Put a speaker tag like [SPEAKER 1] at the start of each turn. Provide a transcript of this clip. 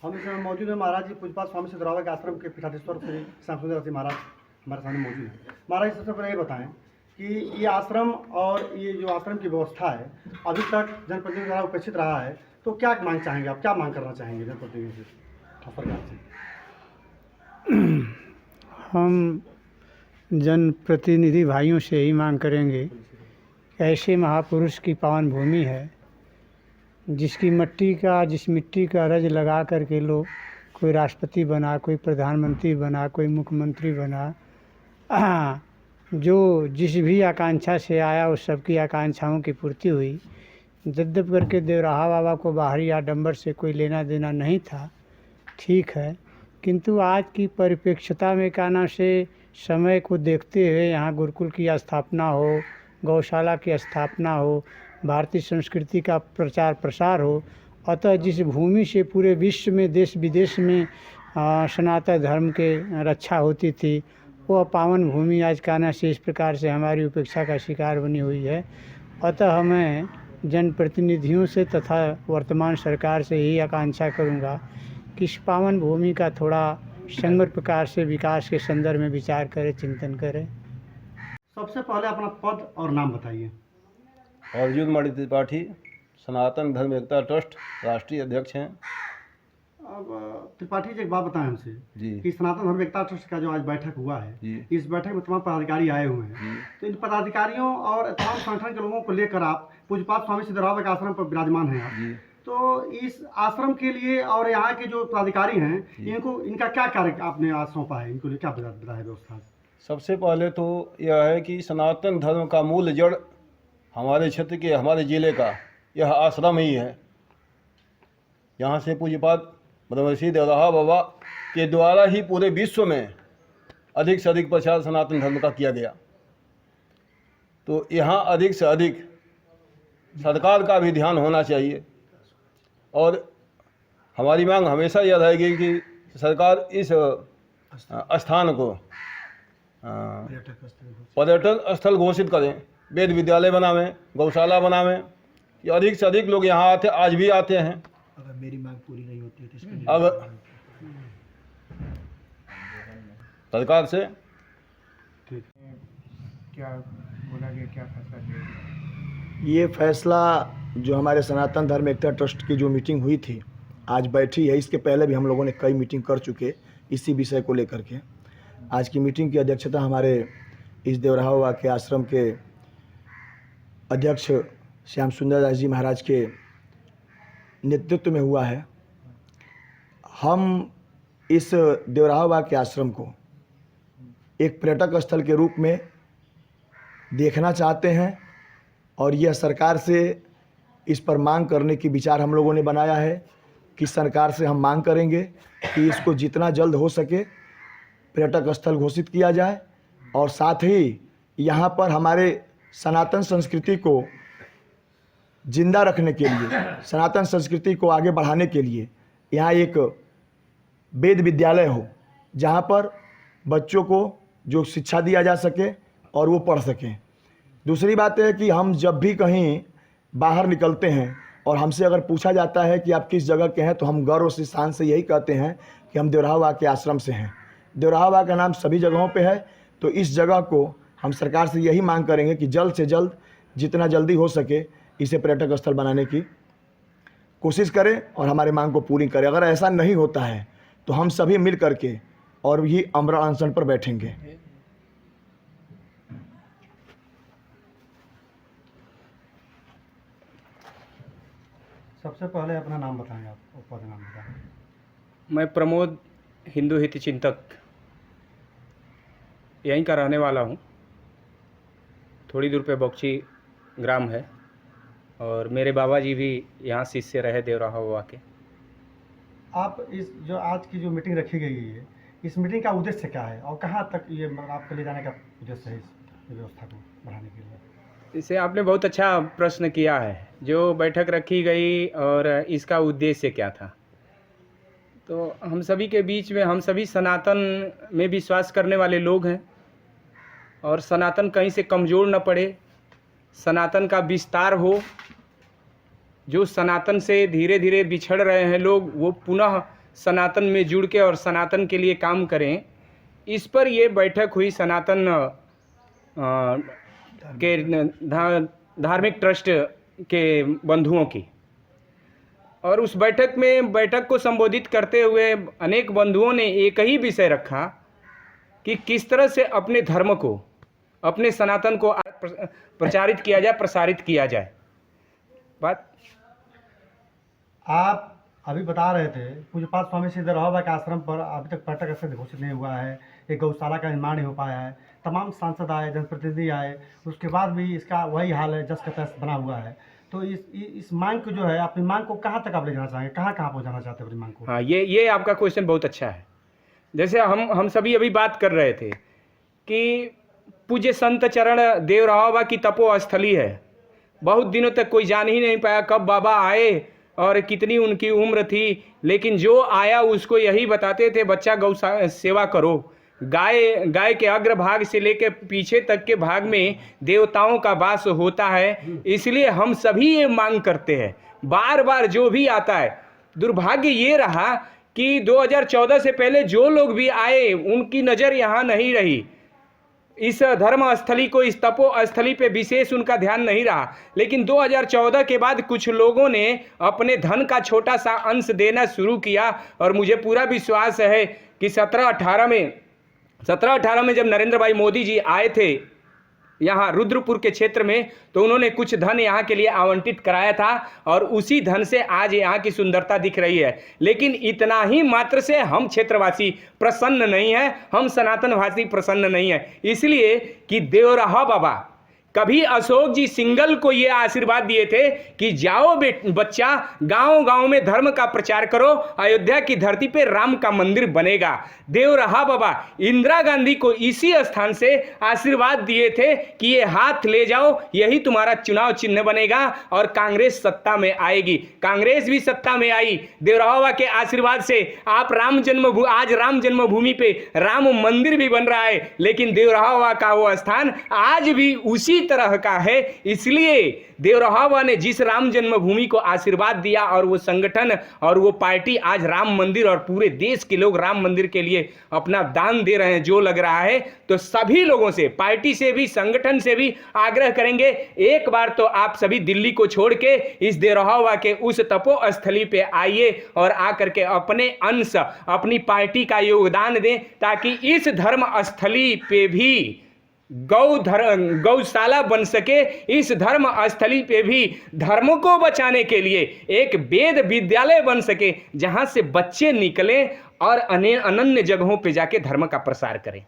[SPEAKER 1] हम इस समय मौजूद हैं महाराज जी पूज्यपाद स्वामी सिद्धरावा के आश्रम के पीठाधीश्वर श्री श्याम सुंदर जी महाराज हमारे सामने मौजूद हैं। महाराज सबसे पहले ये बताएं कि ये आश्रम और ये जो आश्रम की व्यवस्था है अभी तक जनप्रतिनिधियों द्वारा उपेक्षित रहा है, तो क्या मांग चाहेंगे आप, क्या मांग करना चाहेंगे जनप्रतिनिधियों से, सरकार से?
[SPEAKER 2] हम जनप्रतिनिधि भाइयों से यही मांग करेंगे कि ऐसे महापुरुष की पावन भूमि है जिस मिट्टी का रज लगा कर के लोग कोई राष्ट्रपति बना, कोई प्रधानमंत्री बना, कोई मुख्यमंत्री बना, जो जिस भी आकांक्षा से आया उस सबकी आकांक्षाओं की पूर्ति हुई। यद्यप करके देवराहा बाबा को बाहरी आडंबर से कोई लेना देना नहीं था, ठीक है, किंतु आज की परिप्रेक्ष्यता में कहना से समय को देखते हुए यहाँ गुरुकुल की स्थापना हो, गौशाला की स्थापना हो, भारतीय संस्कृति का प्रचार प्रसार हो, अतः जिस भूमि से पूरे विश्व में देश विदेश में सनातन धर्म के रक्षा होती थी, वह पावन भूमि आज कहना से इस प्रकार से हमारी उपेक्षा का शिकार बनी हुई है। अतः हमें जनप्रतिनिधियों से तथा वर्तमान सरकार से यही आकांक्षा करूँगा कि इस पावन भूमि का थोड़ा संगत प्रकार से विकास के संदर्भ में विचार करें, चिंतन करें।
[SPEAKER 1] सबसे पहले अपना पद और नाम बताइए।
[SPEAKER 3] अर्जुन मणि त्रिपाठी, सनातन धर्म एकता ट्रस्ट राष्ट्रीय अध्यक्ष हैं।
[SPEAKER 1] अब त्रिपाठी जी एक बात बताएं हमसे
[SPEAKER 3] जी
[SPEAKER 1] कि सनातन धर्म एकता ट्रस्ट का जो आज बैठक हुआ है, इस बैठक में तमाम पदाधिकारी आए हुए हैं, तो इन पदाधिकारियों और तमाम संगठन के लोगों को लेकर आप पूज्यपाद स्वामी सिद्धरावा के आश्रम पर विराजमान हैं आप, तो इस आश्रम के लिए और यहाँ के जो पदाधिकारी हैं इनका क्या कार्य आपने आज सौंपा है, इनको लिए क्या बताया व्यवस्था?
[SPEAKER 3] सबसे पहले तो यह है कि सनातन धर्म का मूल जड़ हमारे क्षेत्र के, हमारे ज़िले का यह आश्रम ही है। यहाँ से पूज्यपाद ब्रह्मश्री देवराहा बाबा के द्वारा ही पूरे विश्व में अधिक से अधिक प्रचार सनातन धर्म का किया गया। तो यहाँ अधिक से अधिक सरकार का भी ध्यान होना चाहिए और हमारी मांग हमेशा यह रहेगी कि सरकार इस स्थान को पर्यटन स्थल घोषित करें, वेद विद्यालय बनावें, गौशाला बनावें, ये अधिक से अधिक लोग यहाँ आते, आज भी आते हैं।
[SPEAKER 1] अगर मेरी मांग पूरी नहीं होती है तो इसके लिए
[SPEAKER 3] अब सरकार से
[SPEAKER 2] क्या बोला गया, क्या फैसला किया?
[SPEAKER 4] ये फैसला जो हमारे सनातन धर्म एकता ट्रस्ट की जो मीटिंग हुई थी आज बैठी है, इसके पहले भी हम लोगों ने कई मीटिंग कर चुके इसी विषय को लेकर के। आज की मीटिंग की अध्यक्षता हमारे इस देवराहा बाबा के आश्रम के अध्यक्ष श्याम सुंदर दास जी महाराज के नेतृत्व में हुआ है। हम इस देवराहा बाबा के आश्रम को एक पर्यटक स्थल के रूप में देखना चाहते हैं और यह सरकार से इस पर मांग करने की विचार हम लोगों ने बनाया है कि सरकार से हम मांग करेंगे कि इसको जितना जल्द हो सके पर्यटक स्थल घोषित किया जाए और साथ ही यहाँ पर हमारे सनातन संस्कृति को जिंदा रखने के लिए, सनातन संस्कृति को आगे बढ़ाने के लिए यहाँ एक वेद विद्यालय हो जहाँ पर बच्चों को जो शिक्षा दिया जा सके और वो पढ़ सकें। दूसरी बात है कि हम जब भी कहीं बाहर निकलते हैं और हमसे अगर पूछा जाता है कि आप किस जगह के हैं, तो हम गर्व से शान से यही कहते हैं कि हम देवराहा बाबा के आश्रम से हैं। देवराहा बाबा का नाम सभी जगहों पे है, तो इस जगह को हम सरकार से यही मांग करेंगे कि जल्द से जल्द जितना जल्दी हो सके इसे पर्यटक स्थल बनाने की कोशिश करें और हमारे मांग को पूरी करें। अगर ऐसा नहीं होता है तो हम सभी मिल करके और भी अमरण अनशन पर बैठेंगे।
[SPEAKER 1] सबसे पहले अपना नाम बताएं आप, पद नाम बताएं।
[SPEAKER 5] मैं प्रमोद, हिंदू हित चिंतक, यहीं का रहने वाला हूँ। थोड़ी दूर पे बक्ची ग्राम है और मेरे बाबा जी भी यहाँ शिष्य रहे देवराहा बाबा के।
[SPEAKER 1] आप इस जो आज की जो मीटिंग रखी गई है, इस मीटिंग का उद्देश्य क्या है और कहाँ तक ये आपको ले जाने का उद्देश्य है इस व्यवस्था को बढ़ाने के लिए?
[SPEAKER 5] इसे आपने बहुत अच्छा प्रश्न किया है, जो बैठक रखी गई और इसका उद्देश्य क्या था। तो हम सभी के बीच में, हम सभी सनातन में विश्वास करने वाले लोग हैं और सनातन कहीं से कमज़ोर न पड़े, सनातन का विस्तार हो। जो सनातन से धीरे धीरे बिछड़ रहे हैं लोग, वो पुनः सनातन में जुड़ के और सनातन के लिए काम करें, इस पर ये बैठक हुई सनातन के धार्मिक ट्रस्ट के बंधुओं की। और उस बैठक को संबोधित करते हुए अनेक बंधुओं ने एक ही विषय रखा कि किस तरह से अपने धर्म को, अपने सनातन को प्रचारित किया जाए, प्रसारित किया जाए। बात
[SPEAKER 1] आप अभी बता रहे थे पूज्यपाद स्वामी सिद्धराव बाबा के आश्रम पर अभी तक पर्यटक स्थल घोषित नहीं हुआ है, एक गौशाला का निर्माण नहीं हो पाया है, तमाम सांसद आए, जनप्रतिनिधि आए, उसके बाद भी इसका वही हाल है, जस का तस बना हुआ है। तो इस मांग को जो है, अपनी मांग को कहाँ तक आप ले जाना चाहेंगे, कहाँ पहुँचाना चाहते हैं अपनी मांग को?
[SPEAKER 5] हाँ, ये आपका क्वेश्चन बहुत अच्छा है। जैसे हम सभी अभी बात कर रहे थे कि पूज्य संत चरण देवराव बाबा की तपोस्थली है। बहुत दिनों तक कोई जान ही नहीं पाया कब बाबा आए और कितनी उनकी उम्र थी, लेकिन जो आया उसको यही बताते थे, बच्चा गौ सेवा करो। गाय के अग्रभाग से लेकर पीछे तक के भाग में देवताओं का वास होता है। इसलिए हम सभी ये मांग करते हैं, बार बार जो भी आता है। दुर्भाग्य ये रहा कि 2014 से पहले जो लोग भी आए उनकी नज़र यहाँ नहीं रही, इस धर्म स्थली को, इस तपो स्थली पे विशेष उनका ध्यान नहीं रहा। लेकिन 2014 के बाद कुछ लोगों ने अपने धन का छोटा सा अंश देना शुरू किया और मुझे पूरा विश्वास है कि 17-18 में जब नरेंद्र भाई मोदी जी आए थे यहाँ रुद्रपुर के क्षेत्र में, तो उन्होंने कुछ धन यहाँ के लिए आवंटित कराया था और उसी धन से आज यहाँ की सुंदरता दिख रही है। लेकिन इतना ही मात्र से हम क्षेत्रवासी प्रसन्न नहीं हैं, हम सनातनवासी प्रसन्न नहीं हैं। इसलिए कि देवराव बाबा कभी अशोक जी सिंगल को ये आशीर्वाद दिए थे कि जाओ बच्चा, गांव-गांव में धर्म का प्रचार करो, अयोध्या की धरती पे राम का मंदिर बनेगा। देवराव बाबा इंदिरा गांधी को इसी स्थान से आशीर्वाद दिए थे कि ये हाथ ले जाओ, यही तुम्हारा चुनाव चिन्ह बनेगा और कांग्रेस सत्ता में आएगी। कांग्रेस भी सत्ता में आई देवराव बाबा के आशीर्वाद से। आप आज राम जन्मभूमि पे राम मंदिर भी बन रहा है, लेकिन देवराव बाबा का वो स्थान आज भी उसी तरह का है। इसलिए देवराव बाबा ने जिस राम जन्मभूमि को आशीर्वाद दिया और वो संगठन और वो पार्टी आज राम मंदिर और पूरे देश के लोग राम मंदिर के लिए अपना दान दे रहे हैं, जो लग रहा है, तो सभी लोगों से, पार्टी से भी, संगठन से भी आग्रह करेंगे, एक बार तो आप सभी दिल्ली को छोड़ के इस देवराव बाबा के उस तपो स्थली पे आइए और आकर के अपने अंश, अपनी पार्टी का योगदान दें, ताकि इस धर्म स्थली पे भी गौशाला बन सके। इस धर्म स्थली पे भी धर्म को बचाने के लिए एक वेद विद्यालय बन सके, जहां से बच्चे निकलें और अनन्य जगहों पे जाके धर्म का प्रसार करें।